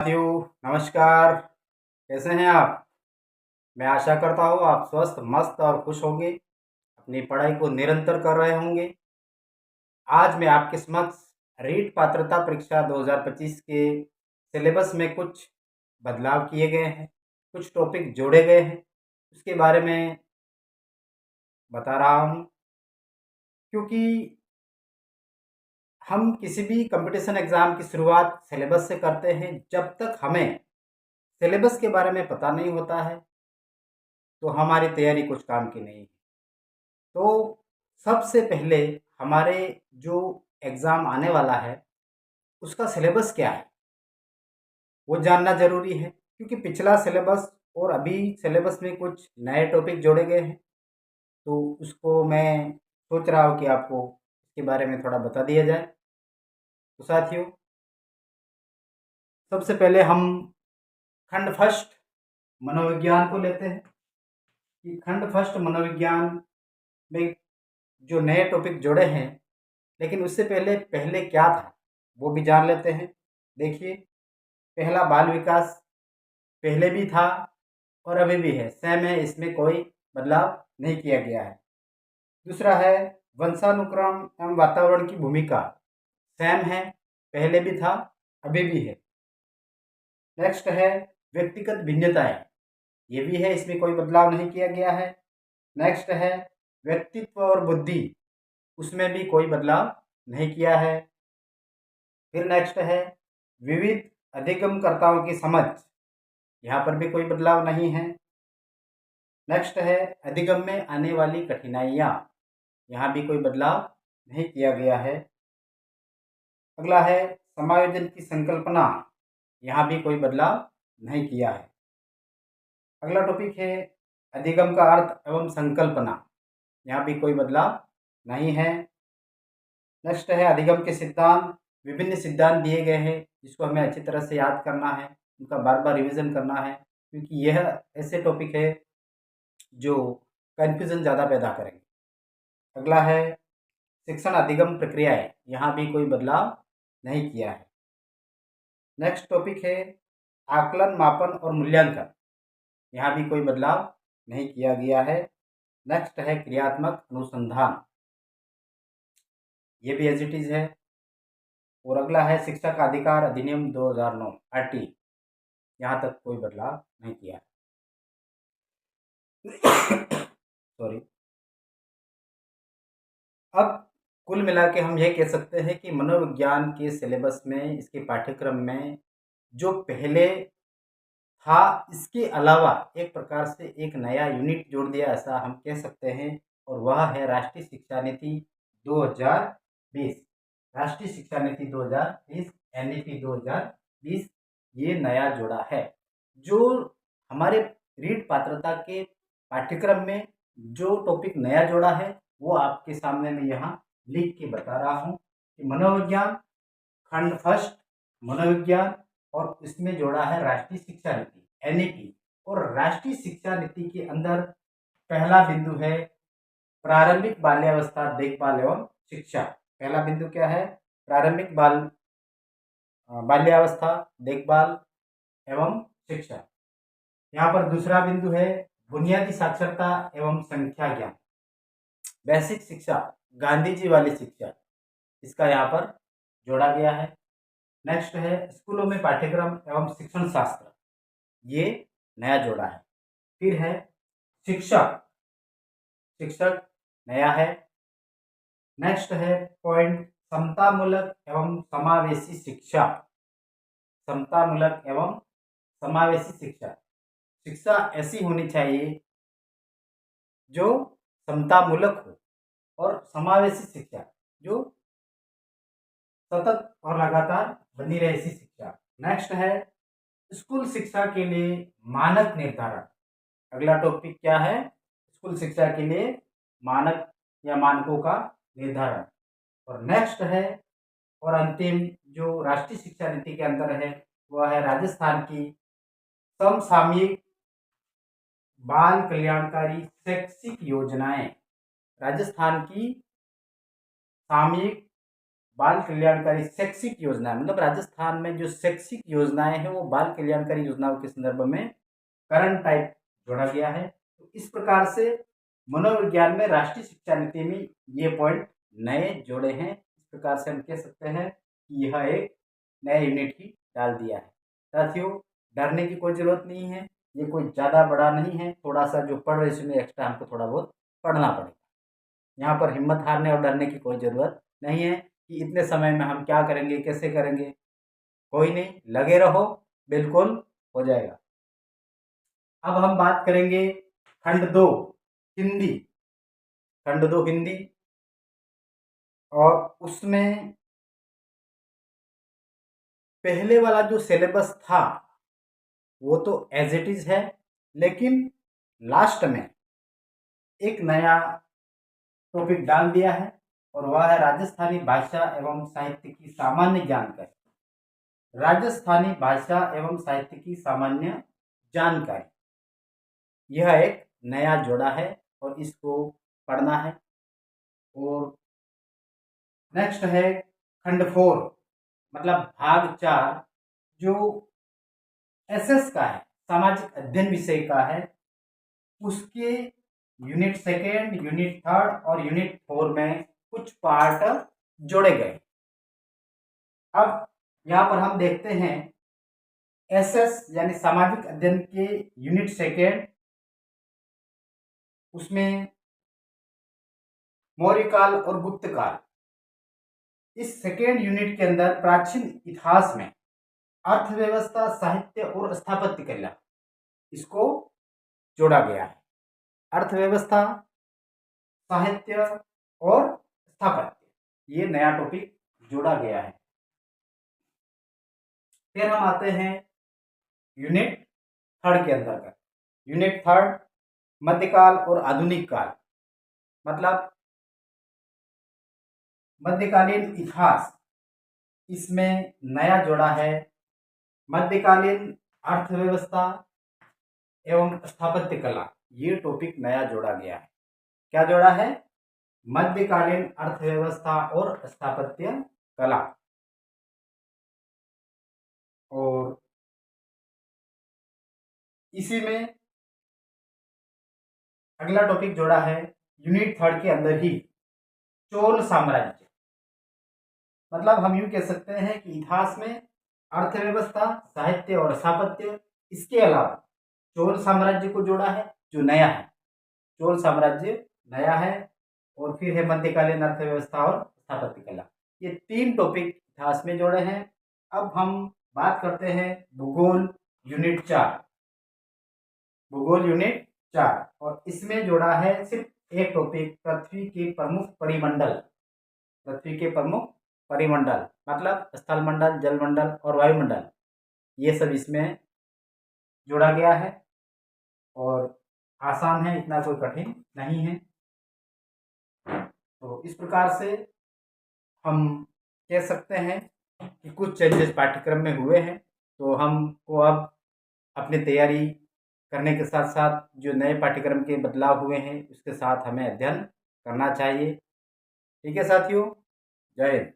साथियों नमस्कार। कैसे हैं आप? मैं आशा करता हूँ आप स्वस्थ मस्त और खुश होंगे, अपनी पढ़ाई को निरंतर कर रहे होंगे। आज मैं आपके समक्ष रीट पात्रता परीक्षा 2025 के सिलेबस में कुछ बदलाव किए गए हैं, कुछ टॉपिक जोड़े गए हैं, उसके बारे में बता रहा हूँ। क्योंकि हम किसी भी कंपटीशन एग्ज़ाम की शुरुआत सिलेबस से करते हैं, जब तक हमें सिलेबस के बारे में पता नहीं होता है तो हमारी तैयारी कुछ काम की नहीं है। तो सबसे पहले हमारे जो एग्ज़ाम आने वाला है, उसका सिलेबस क्या है, वो जानना ज़रूरी है। क्योंकि पिछला सिलेबस और अभी सिलेबस में कुछ नए टॉपिक जोड़े गए हैं, तो उसको मैं सोच रहा हूँ कि आपको इसके बारे में थोड़ा बता दिया जाए। तो साथियों, सबसे पहले हम खंड फर्स्ट मनोविज्ञान को लेते हैं कि खंड फर्स्ट मनोविज्ञान में जो नए टॉपिक जोड़े हैं, लेकिन उससे पहले पहले क्या था वो भी जान लेते हैं। देखिए, पहला बाल विकास पहले भी था और अभी भी है, सेम है, इसमें कोई बदलाव नहीं किया गया है। दूसरा है वंशानुक्रम एवं वातावरण की भूमिका, सेम है, पहले भी था अभी भी है। नेक्स्ट है व्यक्तिगत भिन्नताएं, ये भी है, इसमें कोई बदलाव नहीं किया गया है। नेक्स्ट है व्यक्तित्व और बुद्धि, उसमें भी कोई बदलाव नहीं किया है। फिर नेक्स्ट है विविध अधिगमकर्ताओं की समझ, यहाँ पर भी कोई बदलाव नहीं है। नेक्स्ट है अधिगम में आने वाली कठिनाइयाँ, यहाँ भी कोई बदलाव नहीं किया गया है। अगला है समायोजन की संकल्पना, यहाँ भी कोई बदलाव नहीं किया है। अगला टॉपिक है अधिगम का अर्थ एवं संकल्पना, यहाँ भी कोई बदलाव नहीं है। नेक्स्ट है अधिगम के सिद्धांत, विभिन्न सिद्धांत दिए गए हैं जिसको हमें अच्छी तरह से याद करना है, उनका बार बार रिवीजन करना है, क्योंकि यह ऐसे टॉपिक है जो कन्फ्यूज़न ज़्यादा पैदा करेंगे। अगला है शिक्षण अधिगम प्रक्रियाएं, यहाँ भी कोई बदलाव नहीं किया है। नेक्स्ट टॉपिक है आकलन मापन और मूल्यांकन, यहाँ भी कोई बदलाव नहीं किया गया है। नेक्स्ट है क्रियात्मक अनुसंधान, ये भी एज इट इज़ है। और अगला है शिक्षा का अधिकार अधिनियम 2009 आरटी, यहाँ तक कोई बदलाव नहीं किया है। सॉरी। अब कुल मिला के हम ये कह सकते हैं कि मनोविज्ञान के सिलेबस में, इसके पाठ्यक्रम में जो पहले था, इसके अलावा एक प्रकार से एक नया यूनिट जोड़ दिया, ऐसा हम कह सकते हैं। और वह है राष्ट्रीय शिक्षा नीति 2020। राष्ट्रीय शिक्षा नीति 2020 एनईपी 2020 ये नया जोड़ा है। जो हमारे रीट पात्रता के पाठ्यक्रम में जो टॉपिक नया जोड़ा है वो आपके सामने मैं यहाँ लिख के बता रहा हूँ कि मनोविज्ञान खंड फर्स्ट मनोविज्ञान, और इसमें जोड़ा है राष्ट्रीय शिक्षा नीति एनईपी। और राष्ट्रीय शिक्षा नीति के अंदर पहला बिंदु है प्रारंभिक बाल्यावस्था देखभाल एवं शिक्षा। पहला बिंदु क्या है? प्रारंभिक बाल्यावस्था देखभाल एवं शिक्षा। यहाँ पर दूसरा बिंदु है बुनियादी साक्षरता एवं संख्या ज्ञान, बेसिक शिक्षा, गांधी जी वाली शिक्षा, इसका यहाँ पर जोड़ा गया है। नेक्स्ट है स्कूलों में पाठ्यक्रम एवं शिक्षण शास्त्र, ये नया जोड़ा है। फिर है शिक्षक, शिक्षक नया है। नेक्स्ट है पॉइंट समतामूलक एवं समावेशी शिक्षा, समतामूलक एवं समावेशी शिक्षा। शिक्षा ऐसी होनी चाहिए जो समतामूलक हो, और समावेशी शिक्षा जो सतत और लगातार बनी रहे, ऐसी शिक्षा। नेक्स्ट है स्कूल शिक्षा के लिए मानक निर्धारण। अगला टॉपिक क्या है? स्कूल शिक्षा के लिए मानक या मानकों का निर्धारण। और नेक्स्ट है और अंतिम जो राष्ट्रीय शिक्षा नीति के अंदर है वह है राजस्थान की समसामयिक बाल कल्याणकारी शैक्षिक योजनाएं। राजस्थान की सामयिक बाल कल्याणकारी शैक्षिक योजना, मतलब राजस्थान में जो शैक्षिक योजनाएं हैं वो बाल कल्याणकारी योजनाओं के संदर्भ में करंट टाइप जोड़ा गया है। तो इस प्रकार से मनोविज्ञान में राष्ट्रीय शिक्षा नीति में ये पॉइंट नए जोड़े हैं। इस प्रकार से हम कह सकते हैं कि यह एक नया यूनिट ही डाल दिया है। साथियों, डरने की कोई ज़रूरत नहीं है, ये कोई ज़्यादा बड़ा नहीं है। थोड़ा सा जो पढ़ रहे इसमें एक्स्ट्रा हमको थोड़ा बहुत पढ़ना पड़ेगा। यहाँ पर हिम्मत हारने और डरने की कोई ज़रूरत नहीं है कि इतने समय में हम क्या करेंगे, कैसे करेंगे। कोई नहीं, लगे रहो, बिल्कुल हो जाएगा। अब हम बात करेंगे खंड 2 हिंदी। खंड 2 हिंदी, और उसमें पहले वाला जो सिलेबस था वो तो एज इट इज है, लेकिन लास्ट में एक नया टॉपिक डाल दिया है और वह है राजस्थानी भाषा एवं साहित्य की सामान्य जानकारी। राजस्थानी भाषा एवं साहित्य की सामान्य जानकारी, यह एक नया जोड़ा है और इसको पढ़ना है। और नेक्स्ट है खंड 4, मतलब भाग 4, जो एसएस का है, सामाजिक अध्ययन विषय का है। उसके यूनिट 2, यूनिट 3 और यूनिट 4 में कुछ पार्ट जोड़े गए। अब यहाँ पर हम देखते हैं एसएस यानी सामाजिक अध्ययन के यूनिट 2, उसमें मौर्य काल और गुप्त काल। इस सेकेंड यूनिट के अंदर प्राचीन इतिहास में अर्थव्यवस्था, साहित्य और स्थापत्य कला, इसको जोड़ा गया है। अर्थव्यवस्था, साहित्य और स्थापत्य, ये नया टॉपिक जोड़ा गया है। फिर हम आते हैं यूनिट 3 के अंतर्गत। यूनिट 3 मध्यकाल और आधुनिक काल, मतलब मध्यकालीन इतिहास। इसमें नया जोड़ा है मध्यकालीन अर्थव्यवस्था एवं स्थापत्य कला, ये टॉपिक नया जोड़ा गया है। क्या जोड़ा है? मध्यकालीन अर्थव्यवस्था और स्थापत्य कला। और इसी में अगला टॉपिक जोड़ा है यूनिट 3 के अंदर ही, चोल साम्राज्य। मतलब हम यूं कह सकते हैं कि इतिहास में अर्थव्यवस्था, साहित्य और स्थापत्य, इसके अलावा चोल साम्राज्य को जोड़ा है, जो नया है। चोल साम्राज्य नया है। और फिर है मध्यकालीन अर्थव्यवस्था और स्थापत्य कला। ये 3 टॉपिक इतिहास में जोड़े हैं। अब हम बात करते हैं भूगोल यूनिट 4। भूगोल यूनिट 4, और इसमें जोड़ा है सिर्फ एक टॉपिक, पृथ्वी के प्रमुख परिमंडल। पृथ्वी के प्रमुख परिमंडल मतलब स्थलमंडल, जलमंडल और वायुमंडल, ये सब इसमें जोड़ा गया है। और आसान है, इतना कोई कठिन नहीं है। तो इस प्रकार से हम कह सकते हैं कि कुछ चेंजेस पाठ्यक्रम में हुए हैं। तो हमको अब अपनी तैयारी करने के साथ साथ जो नए पाठ्यक्रम के बदलाव हुए हैं उसके साथ हमें अध्ययन करना चाहिए। ठीक है साथियों, जय हिंद।